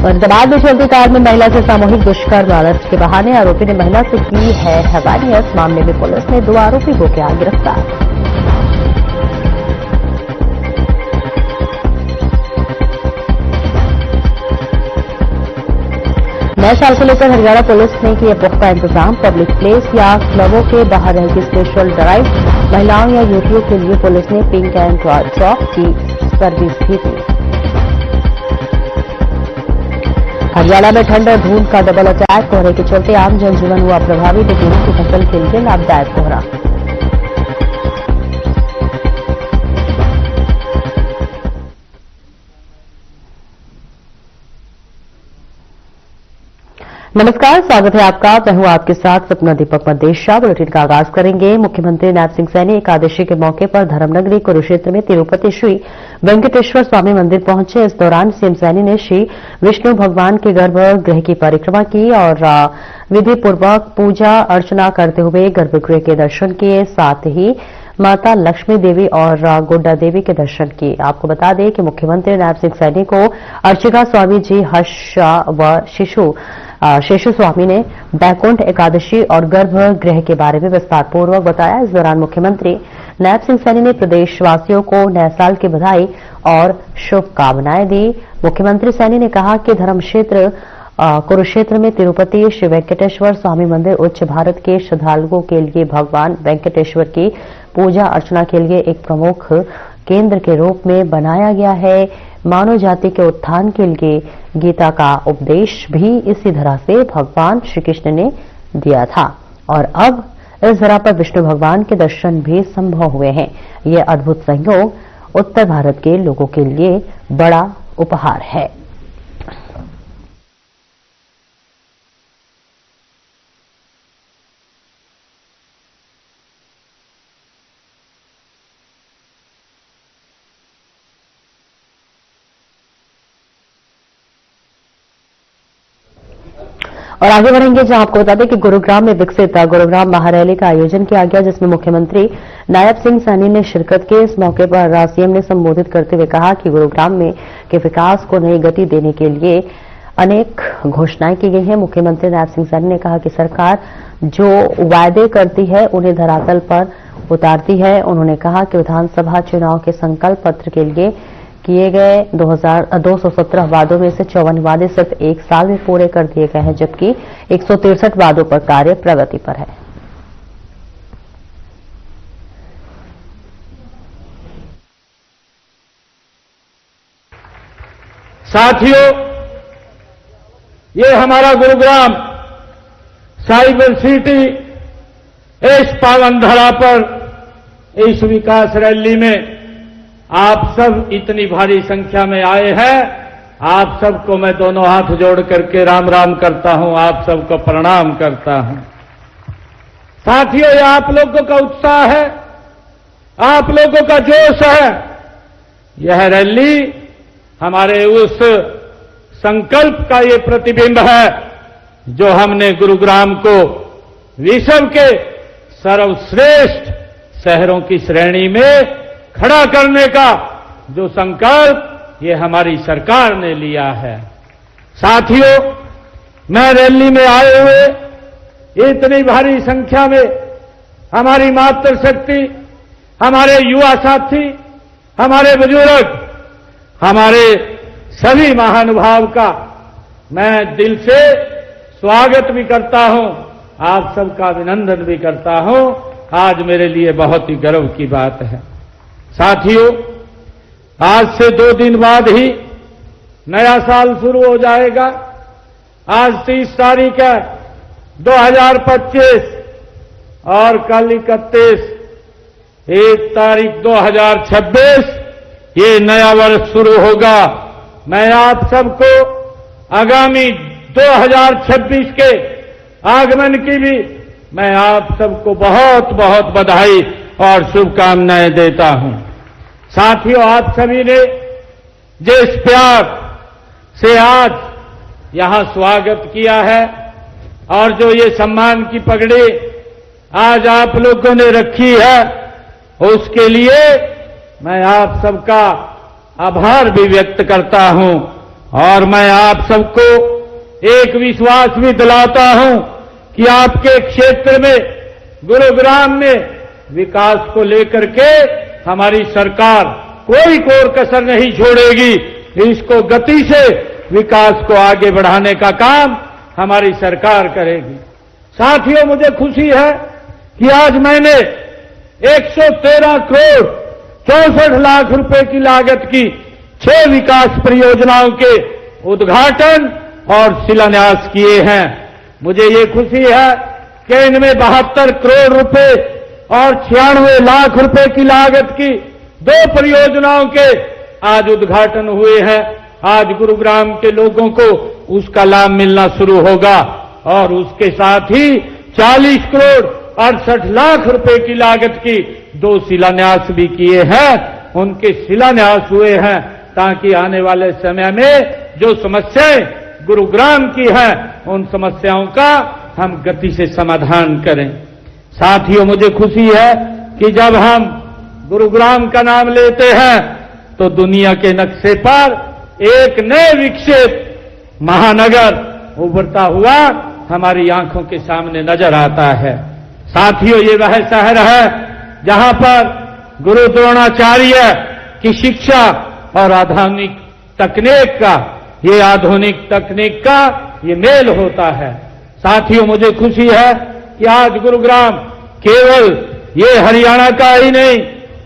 फरीदाबाद में चलती कार में महिला से सामूहिक दुष्कर्म लालच के बहाने आरोपी ने महिला से की है हैवानियत। मामले में पुलिस ने 2 आरोपी को किया गिरफ्तार। नए साल को लेकर हरियाणा पुलिस ने किए पुख्ता इंतजाम। पब्लिक प्लेस या क्लबों के बाहर रहेगी स्पेशल ड्राइव। महिलाओं या युवतियों के लिए पुलिस ने पिंक एंड ड्रॉप की सर्विस भी दी। हरियाणा में ठंड और धूप का डबल अटैक। कोहरे के चलते आम जनजीवन हुआ प्रभावित। गेहूं की फसल के लिए लाभदायक कोहरा। नमस्कार, स्वागत है आपका। मैं हूं आपके साथ सपना दीपक मदेशा। बुलेटिन का आगाज करेंगे। मुख्यमंत्री नायब सिंह सैनी एकादशी के मौके पर धर्मनगरी कुरुक्षेत्र में तिरुपति श्री वेंकटेश्वर स्वामी मंदिर पहुंचे। इस दौरान सीएम सैनी ने श्री विष्णु भगवान के गर्भगृह की परिक्रमा की और विधिपूर्वक पूजा अर्चना करते हुए गर्भगृह के दर्शन किए। साथ ही माता लक्ष्मी देवी और गोड्डा देवी के दर्शन किए। आपको बता दें कि मुख्यमंत्री नायब सिंह सैनी को अर्चिका स्वामी जी हर्ष व शेषु स्वामी ने बैकुंठ एकादशी और गर्भगृह के बारे में विस्तारपूर्वक बताया। इस दौरान मुख्यमंत्री नायब सिंह सैनी ने प्रदेशवासियों को नए साल की बधाई और शुभकामनाएं दी। मुख्यमंत्री सैनी ने कहा कि धर्म क्षेत्र कुरुक्षेत्र में तिरुपति श्री वेंकटेश्वर स्वामी मंदिर उच्च भारत के श्रद्धालुओं के लिए भगवान वेंकटेश्वर की पूजा अर्चना के लिए एक प्रमुख केंद्र के रूप में बनाया गया है। मानव जाति के उत्थान के लिए गीता का उपदेश भी इसी धरा से भगवान श्री कृष्ण ने दिया था और अब इस धरा पर विष्णु भगवान के दर्शन भी संभव हुए हैं। यह अद्भुत संयोग उत्तर भारत के लोगों के लिए बड़ा उपहार है। और आगे बढ़ेंगे जहां आपको बता दें कि गुरुग्राम में विकसित गुरुग्राम महारैली का आयोजन किया गया, जिसमें मुख्यमंत्री नायब सिंह सैनी ने शिरकत की। इस मौके पर सीएम ने संबोधित करते हुए कहा कि गुरुग्राम में के विकास को नई गति देने के लिए अनेक घोषणाएं की गई हैं। मुख्यमंत्री नायब सिंह सैनी ने कहा कि सरकार जो वायदे करती है उन्हें धरातल पर उतारती है। उन्होंने कहा कि विधानसभा चुनाव के संकल्प पत्र के लिए किए गए 217 वादों में से 54 वादे सिर्फ 1 साल में पूरे कर दिए गए हैं, जबकि 163 वादों पर कार्य प्रगति पर है। साथियों, ये हमारा गुरुग्राम साइबर सिटी इस पावन धरा पर इस विकास रैली में आप सब इतनी भारी संख्या में आए हैं। आप सबको मैं दोनों हाथ जोड़ करके राम राम करता हूं, आप सबको प्रणाम करता हूं। साथियों, ये आप लोगों का उत्साह है, आप लोगों का जोश है। यह रैली हमारे उस संकल्प का ये प्रतिबिंब है जो हमने गुरुग्राम को विश्व के सर्वश्रेष्ठ शहरों की श्रेणी में खड़ा करने का जो संकल्प ये हमारी सरकार ने लिया है। साथियों, मैं रैली में आए हुए इतनी भारी संख्या में हमारी मातृशक्ति, हमारे युवा साथी, हमारे बुजुर्ग, हमारे सभी महानुभाव का मैं दिल से स्वागत भी करता हूं, आप सबका अभिनंदन भी करता हूं। आज मेरे लिए बहुत ही गर्व की बात है। साथियों, आज से 2 दिन बाद ही नया साल शुरू हो जाएगा। आज 30 तारीख है 2025 और कल 31 तारीख 2026 ये नया वर्ष शुरू होगा। मैं आप सबको आगामी 2026 के आगमन की भी मैं आप सबको बहुत बहुत बधाई और शुभकामनाएं देता हूं। साथियों, आप सभी ने जिस प्यार से आज यहां स्वागत किया है और जो ये सम्मान की पगड़ी आज आप लोगों ने रखी है, उसके लिए मैं आप सबका आभार भी व्यक्त करता हूं। और मैं आप सबको एक विश्वास भी दिलाता हूं कि आपके क्षेत्र में गुरुग्राम में विकास को लेकर के हमारी सरकार कोई कोर कसर नहीं छोड़ेगी। इसको गति से विकास को आगे बढ़ाने का काम हमारी सरकार करेगी। साथियों, मुझे खुशी है कि आज मैंने 113 करोड़ 64 लाख रुपए की लागत की 6 विकास परियोजनाओं के उद्घाटन और शिलान्यास किए हैं। मुझे ये खुशी है कि इनमें 72 करोड़ रुपए और 96 लाख रुपए की लागत की 2 परियोजनाओं के आज उद्घाटन हुए हैं। आज गुरुग्राम के लोगों को उसका लाभ मिलना शुरू होगा और उसके साथ ही 40 करोड़ 68 लाख रुपए की लागत की 2 शिलान्यास भी किए हैं। उनके शिलान्यास हुए हैं ताकि आने वाले समय में जो समस्याएं गुरुग्राम की हैं, उन समस्याओं का हम गति से समाधान करें। साथियों, मुझे खुशी है कि जब हम गुरुग्राम का नाम लेते हैं तो दुनिया के नक्शे पर एक नए विकसित महानगर उभरता हुआ हमारी आंखों के सामने नजर आता है। साथियों, ये वह शहर है जहां पर गुरु द्रोणाचार्य की शिक्षा और आधुनिक तकनीक का ये मेल होता है। साथियों, मुझे खुशी है कि आज गुरुग्राम केवल ये हरियाणा का ही नहीं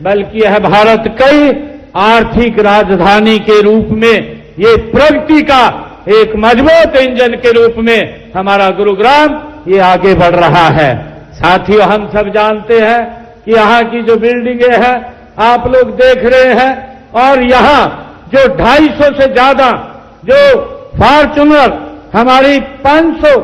बल्कि यह भारत की आर्थिक राजधानी के रूप में, ये प्रगति का एक मजबूत इंजन के रूप में हमारा गुरुग्राम ये आगे बढ़ रहा है। साथियों, हम सब जानते हैं कि यहाँ की जो बिल्डिंगें हैं आप लोग देख रहे हैं और यहाँ जो 250 से ज्यादा जो फॉर्च्यूनर हमारी 500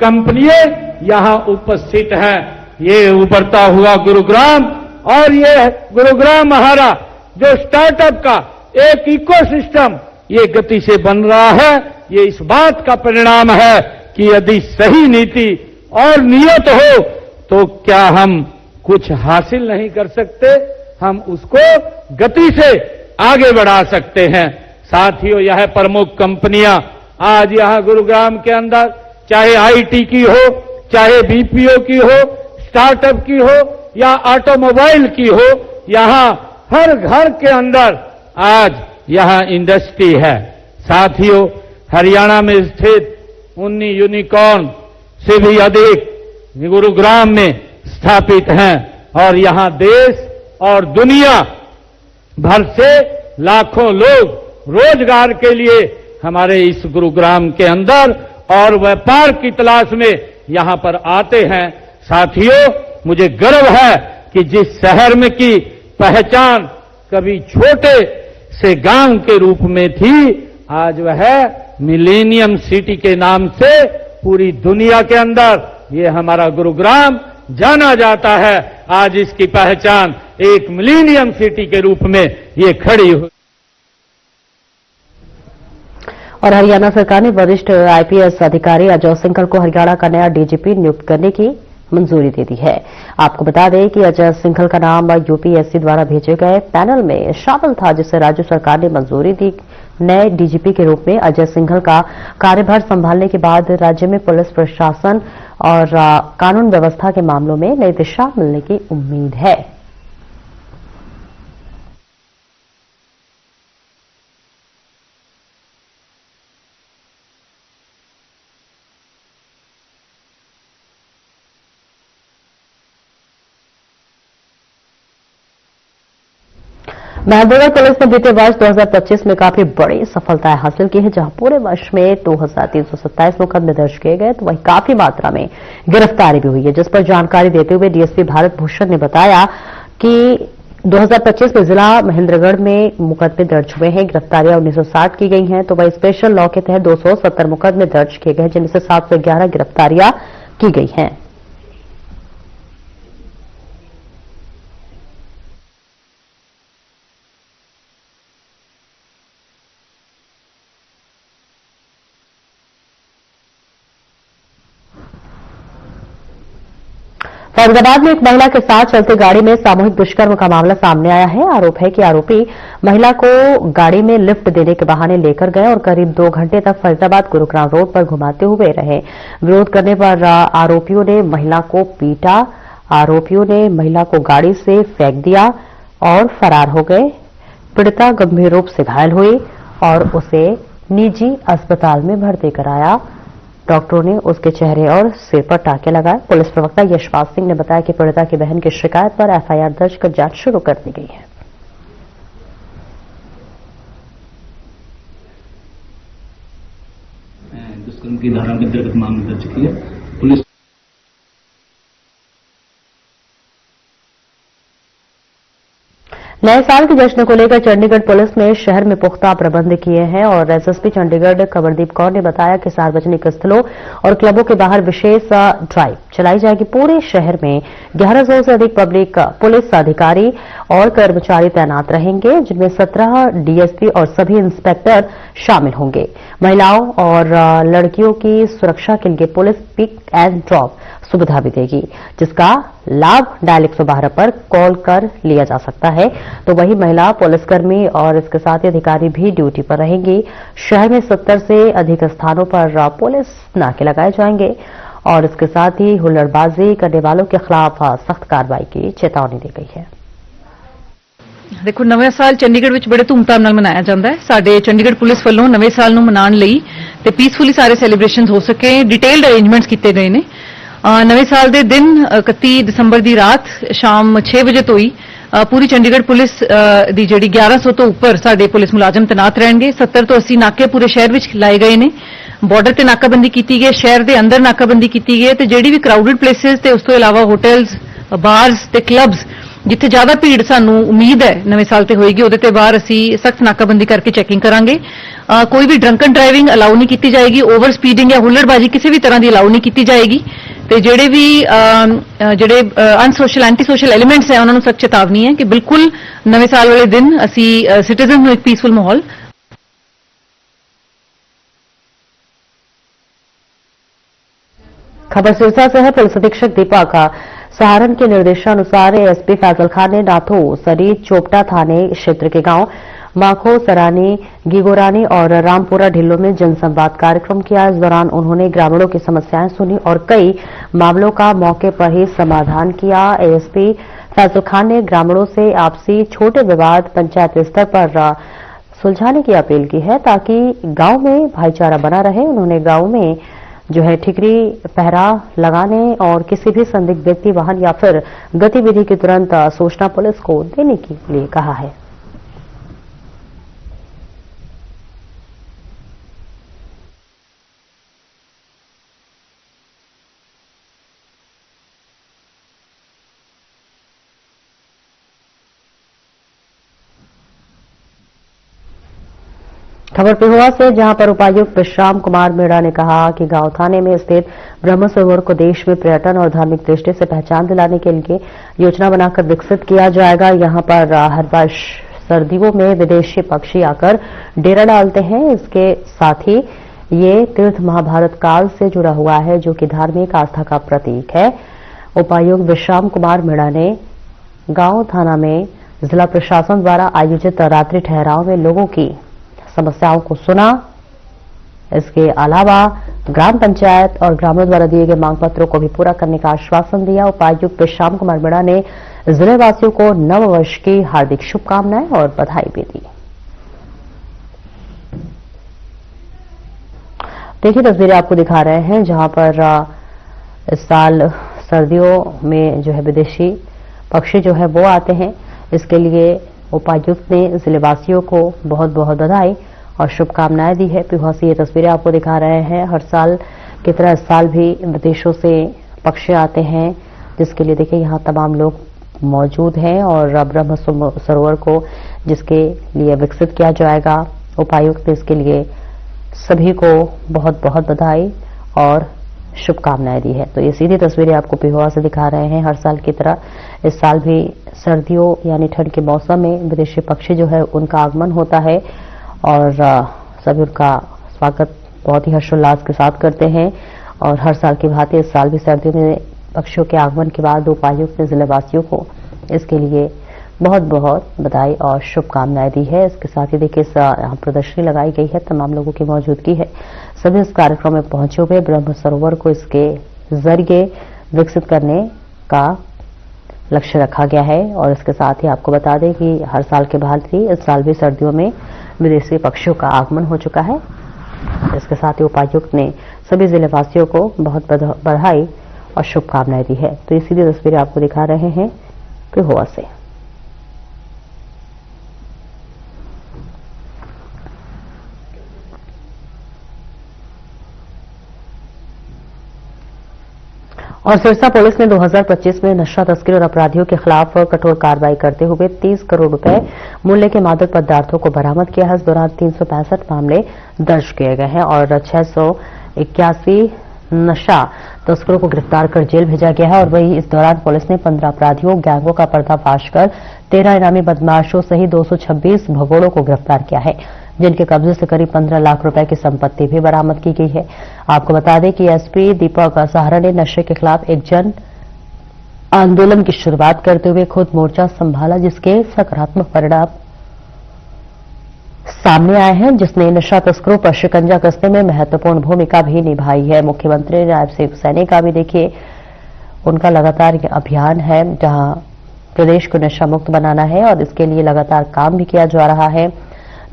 कंपनियां यहां उपस्थित हैं। ये उभरता हुआ गुरुग्राम और ये गुरुग्राम हमारा जो स्टार्टअप का एक इकोसिस्टम ये गति से बन रहा है, ये इस बात का परिणाम है कि यदि सही नीति और नियत हो तो क्या हम कुछ हासिल नहीं कर सकते, हम उसको गति से आगे बढ़ा सकते हैं। साथियों, यह प्रमुख कंपनियां आज यहां गुरुग्राम के अंदर चाहे आईटी की हो, चाहे बीपीओ की हो, स्टार्टअप की हो या ऑटोमोबाइल की हो, यहां हर घर के अंदर आज यहां इंडस्ट्री है। साथियों, हरियाणा में स्थित 19 यूनिकॉर्न से भी अधिक गुरुग्राम में स्थापित हैं और यहां देश और दुनिया भर से लाखों लोग रोजगार के लिए हमारे इस गुरुग्राम के अंदर और व्यापार की तलाश में यहां पर आते हैं। साथियों, मुझे गर्व है कि जिस शहर में की पहचान कभी छोटे से गांव के रूप में थी, आज वह मिलेनियम सिटी के नाम से पूरी दुनिया के अंदर ये हमारा गुरुग्राम जाना जाता है। आज इसकी पहचान एक मिलेनियम सिटी के रूप में ये खड़ी हुई। और हरियाणा सरकार ने वरिष्ठ आईपीएस अधिकारी अजय सिंघल को हरियाणा का नया डीजीपी नियुक्त करने की मंजूरी दे दी है। आपको बता दें कि अजय सिंघल का नाम यूपीएससी द्वारा भेजे गए पैनल में शामिल था, जिसे राज्य सरकार ने मंजूरी दी। नए डीजीपी के रूप में अजय सिंघल का कार्यभार संभालने के बाद राज्य में पुलिस प्रशासन और कानून व्यवस्था के मामलों में नई दिशा मिलने की उम्मीद है। महेंद्रगढ़ पुलिस ने बीते वर्ष 2025 में काफी बड़ी सफलताएं हासिल की है, जहां पूरे वर्ष में 2327 मुकदमे दर्ज किए गए, तो वहीं काफी मात्रा में गिरफ्तारी भी हुई है। जिस पर जानकारी देते हुए डीएसपी भारत भूषण ने बताया कि 2025 में जिला महेंद्रगढ़ में मुकदमे दर्ज हुए हैं। गिरफ्तारियां 1960 की गई हैं, तो वहीं स्पेशल लॉ के तहत 270 मुकदमे दर्ज किए गए, जिनमें से 711 गिरफ्तारियां की गई हैं। फैजाबाद में एक महिला के साथ चलती गाड़ी में सामूहिक दुष्कर्म का मामला सामने आया है। आरोप है कि आरोपी महिला को गाड़ी में लिफ्ट देने के बहाने लेकर गए और करीब 2 घंटे तक फैजाबाद गुरुग्राम रोड पर घुमाते हुए रहे। विरोध करने पर आरोपियों ने महिला को पीटा। आरोपियों ने महिला को गाड़ी से फेंक दिया और फरार हो गए। पीड़िता गंभीर रूप से घायल हुई और उसे निजी अस्पताल में भर्ती कराया। डॉक्टरों ने उसके चेहरे और सिर पर टाके लगाए। पुलिस प्रवक्ता यशपाल सिंह ने बताया कि पीड़िता की बहन की शिकायत पर एफआईआर दर्ज कर जांच शुरू कर दी गई है। दुष्कर्म की धारा के अंतर्गत मामला दर्ज किया। पुलिस नए साल के जश्न को लेकर चंडीगढ़ पुलिस ने शहर में पुख्ता प्रबंध किए हैं और एसएसपी चंडीगढ़ कमरदीप कौर ने बताया कि सार्वजनिक स्थलों और क्लबों के बाहर विशेष ड्राइव चलाई जाएगी। पूरे शहर में 1100 से अधिक पब्लिक पुलिस अधिकारी और कर्मचारी तैनात रहेंगे, जिनमें 17 डीएसपी और सभी इंस्पेक्टर शामिल होंगे। महिलाओं और लड़कियों की सुरक्षा के लिए पुलिस पिक एंड ड्रॉप सुविधा भी देगी, जिसका लाभ डायल 112 पर कॉल कर लिया जा सकता है। तो वही महिला पुलिसकर्मी और इसके साथ ही अधिकारी भी ड्यूटी पर रहेंगी। शहर में 70 से अधिक स्थानों पर पुलिस नाके लगाए जाएंगे और इसके साथ ही हुल्लड़बाजी करने वालों के खिलाफ सख्त कार्रवाई की चेतावनी दी गई है। देखो, नवां साल चंडीगढ़ ਵਿੱਚ बड़े ਧੂਮਧਾਮ ਨਾਲ ਮਨਾਇਆ ਜਾਂਦਾ ਹੈ। ਸਾਡੇ ਚੰਡੀਗੜ੍ਹ ਪੁਲਿਸ ਵੱਲੋਂ ਨਵੇਂ ਸਾਲ ਨੂੰ ਮਨਾਉਣ ਲਈ ਤੇ ਪੀਸਫੁਲੀ ਸਾਰੇ ਸੈਲੀਬ੍ਰੇਸ਼ਨਸ ਹੋ ਸਕੇ ਡਿਟੇਲਡ ਅਰੇਂਜਮੈਂਟਸ ਕੀਤੇ ਗਏ ਨੇ। ਨਵੇਂ ਸਾਲ ਦੇ ਦਿਨ 31 ਦਸੰਬਰ ਦੀ ਰਾਤ ਸ਼ਾਮ 6 ਵਜੇ ਤੋਂ ਹੀ ਪੂਰੀ ਚੰਡੀਗੜ੍ਹ ਪੁਲਿਸ ਦੀ ਜਿਹੜੀ 1100 ਤੋਂ ਉੱਪਰ ਸਾਡੇ ਪੁਲਿਸ ਮੁਲਾਜ਼ਮ ਤੈਨਾਤ ਰਹਿਣਗੇ। 70 ਤੋਂ 80 ਨਾਕੇ ਪੂਰੇ ਸ਼ਹਿਰ ਵਿੱਚ ਲਾਏ ਗਏ ਨੇ। ਬਾਰਡਰ ਤੇ ਨਾਕਾਬੰਦੀ ਕੀਤੀ ਗਈ ਹੈ, ਸ਼ਹਿਰ ਦੇ ਅੰਦਰ ਨਾਕਾਬੰਦੀ ਕੀਤੀ ਗਈ ਹੈ ਤੇ ਜਿਹੜੀ ਵੀ ਕਰਾਊਡਡ ਪਲੇਸਿਸ ਤੇ ਉਸ ਤੋਂ ਇਲਾਵਾ ਹੋਟਲਸ, ਬਾਰਸ ਤੇ ਕਲੱਬਸ ਜਿੱਥੇ ਜ਼ਿਆਦਾ ਭੀੜ ਸਾਨੂੰ ਉਮੀਦ ਹੈ ਨਵੇਂ ਸਾਲ ਤੇ ਹੋਏਗੀ, ਉਹਦੇ ਤੇ ਬਾਹਰ ਅਸੀਂ ਸਖਤ ਨਾਕਾਬੰਦੀ ਕਰਕੇ ਚੈਕਿੰਗ ਕਰਾਂਗੇ। ਕੋਈ ਵੀ ਡਰੰਕਨ ਡਰਾਈਵਿੰਗ ਅਲਾਉ ਨਹੀਂ ਕੀਤੀ ਜਾਏਗੀ। ਓਵਰ ਸਪੀਡਿੰਗ ਜਾਂ ਹੁੱਲੜਬਾਜ਼ੀ ਕਿਸੇ ਵੀ ਤਰ੍ਹਾਂ ਦੀ ਅਲਾਉ ਨਹੀਂ ਕੀਤੀ ਜਾਏਗੀ ਤੇ ਜਿਹੜੇ ਵੀ ਅਨਸੋਸ਼ਲ ਐਂਟੀ ਸੋਸ਼ਲ ਐਲੀਮੈਂਟਸ ਹੈ ਉਹਨਾਂ ਨੂੰ ਸਖਤ ਚੇਤਾਵਨੀ ਹੈ ਕਿ ਬਿਲਕੁਲ ਨਵੇਂ ਸਾਲ ਵਾਲੇ ਦਿਨ ਅਸੀਂ ਸਿਟੀਜ਼ਨ ਨੂੰ ਇੱਕ ਪੀਸਫੁਲ ਮਾਹੌਲ खबर सिरसा से है। पुलिस अधीक्षक दीपक सहारन के निर्देशानुसार एसपी फैजल खान ने नाथो सरी चोपटा थाने क्षेत्र के गांव माखो, सरानी, गिगोरानी और रामपुरा ढिल्लो में जनसंवाद कार्यक्रम किया। इस दौरान उन्होंने ग्रामीणों की समस्याएं सुनी और कई मामलों का मौके पर ही समाधान किया। एएसपी फैजल खान ने ग्रामीणों से आपसी छोटे विवाद पंचायत स्तर पर सुलझाने की अपील की है ताकि गांव में भाईचारा बना रहे। उन्होंने गांव में जो है ठिकरी पहरा लगाने और किसी भी संदिग्ध व्यक्ति, वाहन या फिर गतिविधि की तुरंत सूचना पुलिस को देने के लिए कहा है। खबर पिहोवा से, जहां पर उपायुक्त विश्राम कुमार मीणा ने कहा कि गांव थाने में स्थित ब्रह्म सरोवर को देश में पर्यटन और धार्मिक दृष्टि से पहचान दिलाने के लिए योजना बनाकर विकसित किया जाएगा। यहां पर हर वर्ष सर्दियों में विदेशी पक्षी आकर डेरा डालते हैं। इसके साथ ही ये तीर्थ महाभारत काल से जुड़ा हुआ है, जो कि धार्मिक आस्था का प्रतीक है। उपायुक्त विश्राम कुमार मीणा ने गांव थाना में जिला प्रशासन द्वारा आयोजित रात्रि ठहराव में लोगों की समस्याओं को सुना। इसके अलावा ग्राम पंचायत और ग्रामीणों द्वारा दिए गए मांग पत्रों को भी पूरा करने का आश्वासन दिया। उपायुक्त विश्राम कुमार मीणा ने जिले वासियों को नव वर्ष की हार्दिक शुभकामनाएं और बधाई भी दी। देखिए, तस्वीरें आपको दिखा रहे हैं जहां पर इस साल सर्दियों में जो है विदेशी पक्षी जो है वो आते हैं। इसके लिए उपायुक्त ने जिलेवासियों को बहुत बहुत बधाई और शुभकामनाएं दी है। पिहोवा से ये तस्वीरें आपको दिखा रहे हैं। हर साल की तरह इस साल भी विदेशों से पक्षी आते हैं, जिसके लिए देखिए यहाँ तमाम लोग मौजूद हैं और ब्रह्म सरोवर को जिसके लिए विकसित किया जाएगा, उपायुक्त ने इसके लिए सभी को बहुत बहुत बधाई और शुभकामनाएं दी है। तो ये सीधी तस्वीरें आपको पिहोवा से दिखा रहे हैं। हर साल की तरह इस साल भी सर्दियों यानी ठंड के मौसम में विदेशी पक्षी जो है उनका आगमन होता है और सभी उनका स्वागत बहुत ही हर्षोल्लास के साथ करते हैं। और हर साल की भांति इस साल भी सर्दियों में पक्षियों के आगमन के बाद उपायुक्त ने जिलेवासियों को इसके लिए बहुत बहुत बधाई और शुभकामनाएं दी है। इसके साथ ही देखिए यहाँ प्रदर्शनी लगाई गई है, तमाम लोगों की मौजूदगी है। सभी इस कार्यक्रम में पहुंचे हुए ब्रह्म सरोवर को इसके जरिए विकसित करने का लक्ष्य रखा गया है। और इसके साथ ही आपको बता दें कि हर साल के भांति इस साल भी सर्दियों में विदेशी पक्षियों का आगमन हो चुका है। इसके साथ ही उपायुक्त ने सभी जिलेवासियों को बहुत बधाई और शुभकामनाएं दी है। तो ये सीधी तस्वीरें आपको दिखा रहे हैं पिहोवा से। और सिरसा पुलिस ने 2025 में नशा तस्करी और अपराधियों के खिलाफ कठोर कार्रवाई करते हुए 30 करोड़ रुपए मूल्य के मादक पदार्थों को बरामद किया है। इस दौरान 365 मामले दर्ज किए गए हैं और 681 नशा तस्करों को गिरफ्तार कर जेल भेजा गया है। और वहीं इस दौरान पुलिस ने 15 अपराधियों गैंगों का पर्दाफाश कर 13 इनामी बदमाशों सहित 226 भगोड़ों को गिरफ्तार किया है, जिनके कब्जे से करीब 15 लाख रुपए की संपत्ति भी बरामद की गई है। आपको बता दें कि एसपी दीपक सहारा ने नशे के खिलाफ एक जन आंदोलन की शुरुआत करते हुए खुद मोर्चा संभाला, जिसके सकारात्मक परिणाम सामने आए हैं, जिसने नशा तस्करों पर शिकंजा कसने में महत्वपूर्ण भूमिका भी निभाई है। मुख्यमंत्री नायब सैनी का भी देखिए उनका लगातार अभियान है, जहां प्रदेश को नशा मुक्त बनाना है और इसके लिए लगातार काम भी किया जा रहा है।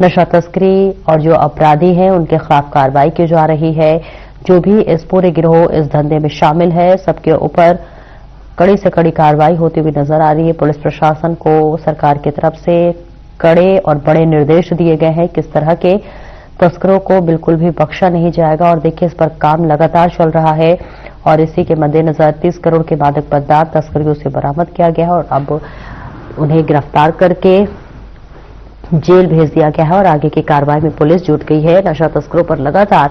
नशा तस्करी और जो अपराधी हैं उनके खिलाफ कार्रवाई की जा रही है। जो भी इस पूरे गिरोह इस धंधे में शामिल है, सबके ऊपर कड़ी से कड़ी कार्रवाई होती हुई नजर आ रही है। पुलिस प्रशासन को सरकार की तरफ से कड़े और बड़े निर्देश दिए गए हैं, किस तरह के तस्करों को बिल्कुल भी बख्शा नहीं जाएगा। और देखिए इस पर काम लगातार चल रहा है और इसी के मद्देनजर 30 करोड़ के मादक पदार्थ तस्करियों से बरामद किया गया है और अब उन्हें गिरफ्तार करके जेल भेज दिया गया है और आगे की कार्रवाई में पुलिस जुट गई है। नशा तस्करों पर लगातार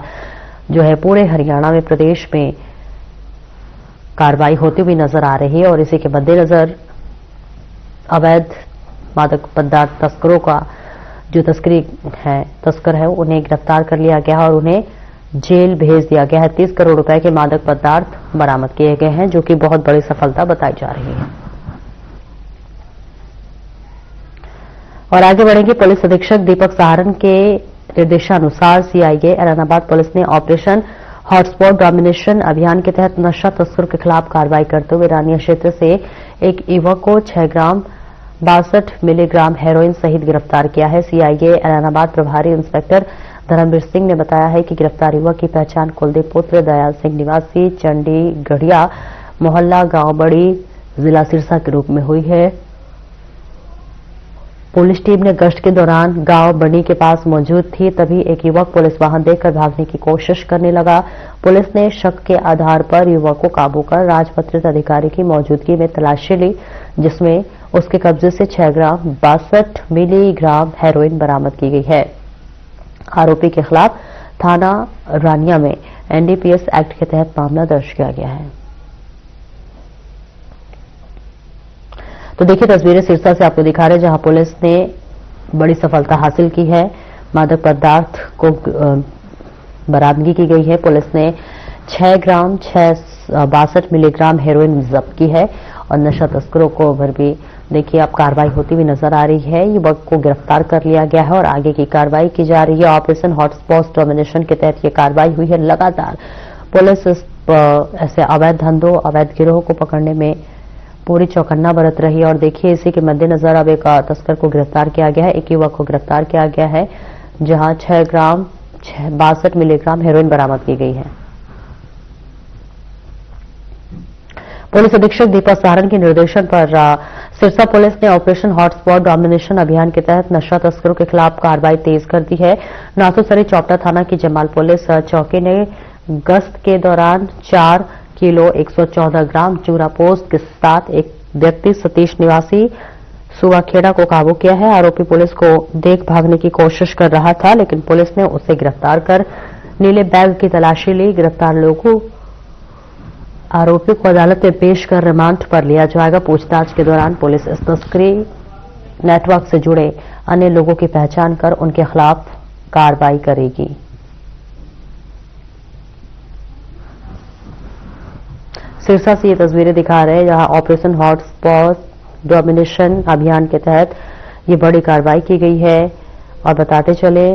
जो है पूरे हरियाणा में प्रदेश में कार्रवाई होती हुई नजर आ रही है और इसी के मद्देनजर अवैध मादक पदार्थ तस्करों का जो तस्कर है उन्हें गिरफ्तार कर लिया गया है और उन्हें जेल भेज दिया गया है। 30 करोड़ रुपए के मादक पदार्थ बरामद किए गए हैं, जो कि बहुत बड़ी सफलता बताई जा रही है। और आगे बढ़ेंगे। पुलिस अधीक्षक दीपक सहारन के निर्देशानुसार सीआईए ऐलानाबाद पुलिस ने ऑपरेशन हॉटस्पॉट डोमिनेशन अभियान के तहत नशा तस्करों के खिलाफ कार्रवाई करते हुए रानिया क्षेत्र से एक युवक को 6 ग्राम 62 मिलीग्राम हेरोइन सहित गिरफ्तार किया है। सीआईए ऐलानाबाद प्रभारी इंस्पेक्टर धर्मवीर सिंह ने बताया है कि गिरफ्तार युवक की पहचान कुलदीप पुत्र दयाल सिंह निवासी चंडीगढ़िया मोहल्ला गांव बड़ी जिला सिरसा के रूप में हुई है। पुलिस टीम ने गश्त के दौरान गांव बनी के पास मौजूद थी, तभी एक युवक पुलिस वाहन देखकर भागने की कोशिश करने लगा। पुलिस ने शक के आधार पर युवक को काबू कर राजपत्रित अधिकारी की मौजूदगी में तलाशी ली, जिसमें उसके कब्जे से 6 ग्राम 62 मिलीग्राम हेरोइन बरामद की गई है। आरोपी के खिलाफ थाना रानिया में एनडीपीएस एक्ट के तहत मामला दर्ज किया गया है। तो देखिए तस्वीरें सिरसा से आपको दिखा रहे हैं, जहां पुलिस ने बड़ी सफलता हासिल की है। मादक पदार्थ को बरामदगी की गई है। पुलिस ने 6 ग्राम 62 मिलीग्राम हेरोइन जब्त की है और नशा तस्करों को भर भी देखिए अब कार्रवाई होती हुई नजर आ रही है। युवक को गिरफ्तार कर लिया गया है और आगे की कार्रवाई की जा रही है। ऑपरेशन हॉटस्पॉट डोमिनेशन के तहत ये कार्रवाई हुई है। लगातार पुलिस ऐसे अवैध धंधों अवैध गिरोह को पकड़ने में पूरी चौकन्ना बरत रही है और देखिए इसी के मद्देनजर अब एक तस्कर को गिरफ्तार किया गया है, एक युवक को गिरफ्तार किया गया है, जहां 6 ग्राम 62 मिलीग्राम हेरोइन बरामद की गई है। पुलिस अधीक्षक दीपक सहारन के निर्देशन पर सिरसा पुलिस ने ऑपरेशन हॉटस्पॉट डोमिनेशन अभियान के तहत नशा तस्करों के खिलाफ कार्रवाई तेज कर दी है। नासोसरी चौपटा थाना की जमाल पुलिस चौकी ने गश्त के दौरान 4 किलो 114 ग्राम चूरा पोस्ट के साथ एक व्यक्ति सतीश निवासी सुवाखेड़ा को काबू किया है। आरोपी पुलिस को देख भागने की कोशिश कर रहा था, लेकिन पुलिस ने उसे गिरफ्तार कर नीले बैग की तलाशी ली। गिरफ्तार लोगों आरोपी को अदालत में पेश कर रिमांड पर लिया जाएगा। पूछताछ के दौरान पुलिस इस तस्करी नेटवर्क से जुड़े अन्य लोगों की पहचान कर उनके खिलाफ कार्रवाई करेगी। सिरसा से ये तस्वीरें दिखा रहे हैं, जहां ऑपरेशन हॉटस्पॉट डोमिनेशन अभियान के तहत ये बड़ी कार्रवाई की गई है। और बताते चले,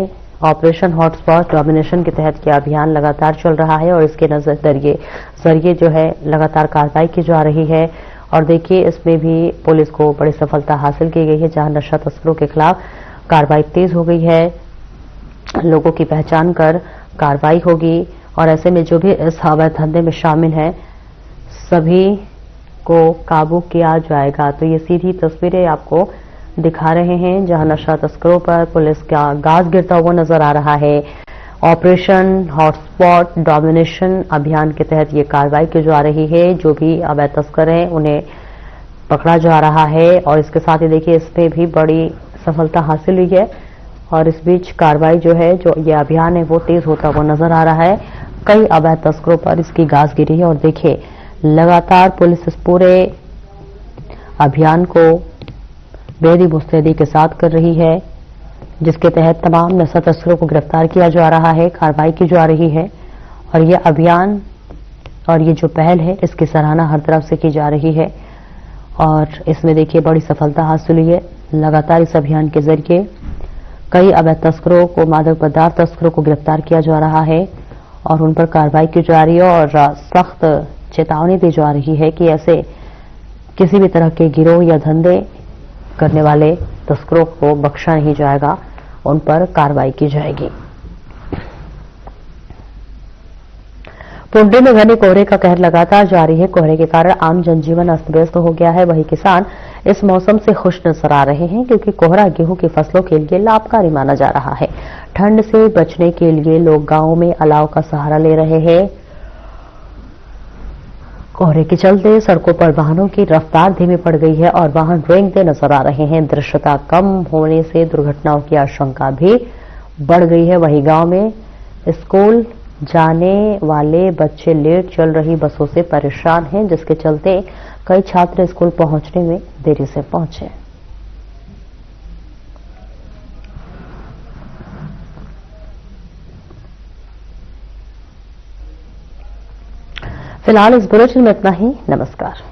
ऑपरेशन हॉटस्पॉट डोमिनेशन के तहत यह अभियान लगातार चल रहा है और इसके जरिए जो है लगातार कार्रवाई की जा रही है। और देखिए, इसमें भी पुलिस को बड़ी सफलता हासिल की गई है, जहां नशा तस्करों के खिलाफ कार्रवाई तेज हो गई है। लोगों की पहचान कर कार्रवाई होगी और ऐसे में जो भी इस अवैध धंधे में शामिल हैं सभी को काबू किया जाएगा। तो ये सीधी तस्वीरें आपको दिखा रहे हैं, जहां नशा तस्करों पर पुलिस का गाज गिरता हुआ नजर आ रहा है। ऑपरेशन हॉटस्पॉट डोमिनेशन अभियान के तहत ये कार्रवाई की जा रही है। जो भी अवैध तस्कर हैं उन्हें पकड़ा जा रहा है और इसके साथ ही देखिए, इसमें भी बड़ी सफलता हासिल हुई है। और इस बीच कार्रवाई जो है, जो ये अभियान है, वो तेज होता हुआ नजर आ रहा है। कई अवैध तस्करों पर इसकी गाज गिरी है और देखिए, लगातार पुलिस इस पूरे अभियान को बेहद मुस्तैदी के साथ कर रही है, जिसके तहत तमाम नशा तस्करों को गिरफ्तार किया जा रहा है, कार्रवाई की जा रही है। और ये अभियान और ये जो पहल है, इसकी सराहना हर तरफ से की जा रही है और इसमें देखिए बड़ी सफलता हासिल हुई है। लगातार इस अभियान के जरिए कई अवैध तस्करों को, मादक पदार्थ तस्करों को गिरफ्तार किया जा रहा है और उन पर कार्रवाई की जा रही है और सख्त चेतावनी दी जा रही है कि ऐसे किसी भी तरह के गिरोह या धंधे करने वाले तस्करों को बख्शा नहीं जाएगा, उन पर कार्रवाई की जाएगी। पुंडी में घने कोहरे का कहर लगातार जारी है। कोहरे के कारण आम जनजीवन अस्त व्यस्त हो गया है। वहीं किसान इस मौसम से खुश नजर आ रहे हैं, क्योंकि कोहरा गेहूं की फसलों के लिए लाभकारी माना जा रहा है। ठंड से बचने के लिए लोग गांवों में अलाव का सहारा ले रहे हैं। कोहरे के चलते सड़कों पर वाहनों की रफ्तार धीमी पड़ गई है और वाहन रेंगते नजर आ रहे हैं। दृश्यता कम होने से दुर्घटनाओं की आशंका भी बढ़ गई है। वहीं गांव में स्कूल जाने वाले बच्चे लेट चल रही बसों से परेशान हैं, जिसके चलते कई छात्र स्कूल पहुंचने में देरी से पहुंचे। फिलहाल इस बुलेटिन में इतना ही। नमस्कार।